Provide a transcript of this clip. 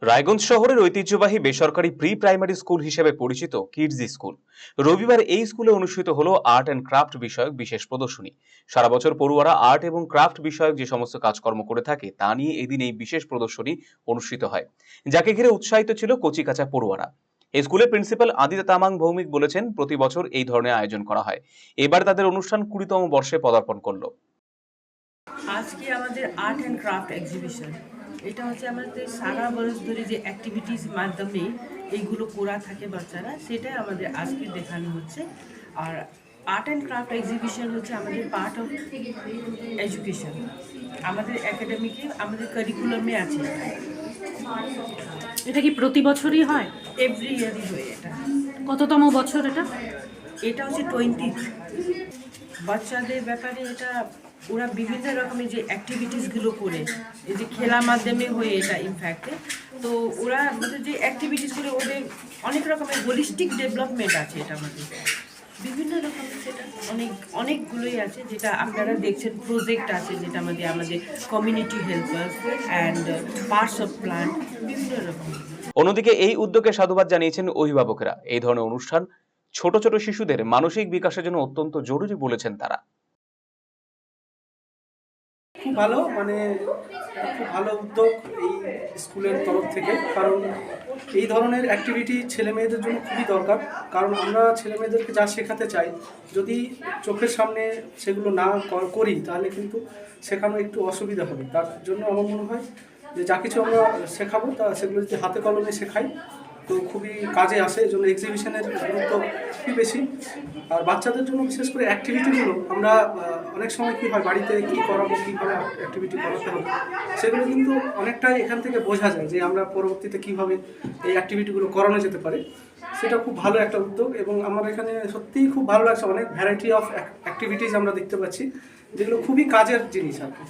রায়গঞ্জ শহরের ঐতিহ্যবাহী বেসরকারি প্রি প্রাইমারি স্কুল হিসেবে পরিচিত কিডস স্কুল। রবিবার এই স্কুলে অনুষ্ঠিত হলো আর্ট অ্যান্ড ক্রাফট বিষয়ক বিশেষ প্রদর্শনী। সারা বছর পড়ুয়ারা আর্ট এবং ক্রাফট বিষয়ক যে সমস্ত কাজকর্ম করে থাকে তা নিয়ে এদিন এই বিশেষ প্রদর্শনী অনুষ্ঠিত হয়, যাকে ঘিরে উৎসাহিত ছিল কচিকাঁচা পড়ুয়ারা। এই স্কুলের প্রিন্সিপাল আদিতা তামাং ভৌমিক বলেছেন, প্রতি বছর এই ধরনের আয়োজন করা হয়। এবার তাদের অনুষ্ঠান 20তম বর্ষে পদার্পণ করলো। আজকে আমাদের আর্ট অ্যান্ড ক্রাফট এক্সিবিশন, এটা হচ্ছে আমাদের সারা বছর ধরে যে অ্যাক্টিভিটিস মাধ্যমে এইগুলো করা থাকে বাচ্চারা, সেটাই আমাদের আজকে দেখানো হচ্ছে। আর আর্ট অ্যান্ড ক্রাফট এক্সিবিশন হচ্ছে আমাদের পার্ট অফ এডুকেশন, আমাদের একাডেমিকে আমাদের কারিকুলামে আছে। এটা কি প্রতি বছরই হয়? এভরি ইয়ারই হয় এটা। কততম বছর এটা? এটা হচ্ছে 20th। বাচ্চাদের ব্যাপারে এটা ওরা বিভিন্ন রকমের যে অ্যাক্টিভিটিসগুলো করে, এই যে খেলার মাধ্যমে হয়ে এটা ইনফ্যাক্টে, তো ওরা আমাদের যে অ্যাক্টিভিটিস করে ওদের অনেক রকমের হোলিস্টিক ডেভেলপমেন্ট আছে এটার মধ্যে, বিভিন্ন রকমের সেটা অনেকগুলোই আছে, যেটা আপনারা দেখছেন। প্রজেক্ট আছে যেটা আমাদের community helper and parts of plant, বিভিন্ন রকম। অন্যদিকে এই উদ্যোগে সাধুবাদ জানিয়েছেন অভিভাবকেরা। এই ধরনের অনুষ্ঠান ছোট ছোট শিশুদের মানসিক বিকাশের জন্য অত্যন্ত জরুরি বলেছেন তারা। খুব ভালো, খুব ভালো উদ্যোগ এই স্কুলের তরফ থেকে, কারণ এই ধরনের অ্যাক্টিভিটি ছেলে মেয়েদের জন্য খুবই দরকার। কারণ আমরা ছেলে মেয়েদেরকে যা শেখাতে চাই, যদি চোখের সামনে সেগুলো না করি তাহলে কিন্তু শেখানো একটু অসুবিধা হবে। তার জন্য আমার মনে হয় যে যা কিছু আমরা শেখাবো তা সেগুলো যদি হাতে কলমে শেখাই তো খুবই কাজে আসে। এই জন্য এক্সিবিশনের গুরুত্ব খুবই বেশি। আর বাচ্চাদের জন্য বিশেষ করে অ্যাক্টিভিটিগুলো আমরা অনেক সময় কী হয়, বাড়িতে কী করাবো, কীভাবে অ্যাক্টিভিটি করাতে হবে, সেগুলো কিন্তু অনেকটাই এখান থেকে বোঝা যায় যে আমরা পরবর্তীতে কীভাবে এই অ্যাক্টিভিটিগুলো করানো যেতে পারে। সেটা খুব ভালো একটা উদ্যোগ এবং আমার এখানে সত্যিই খুব ভালো লাগছে। অনেক ভ্যারাইটি অফ অ্যাক্টিভিটিস আমরা দেখতে পাচ্ছি, যেগুলো খুবই কাজের জিনিস আর কি।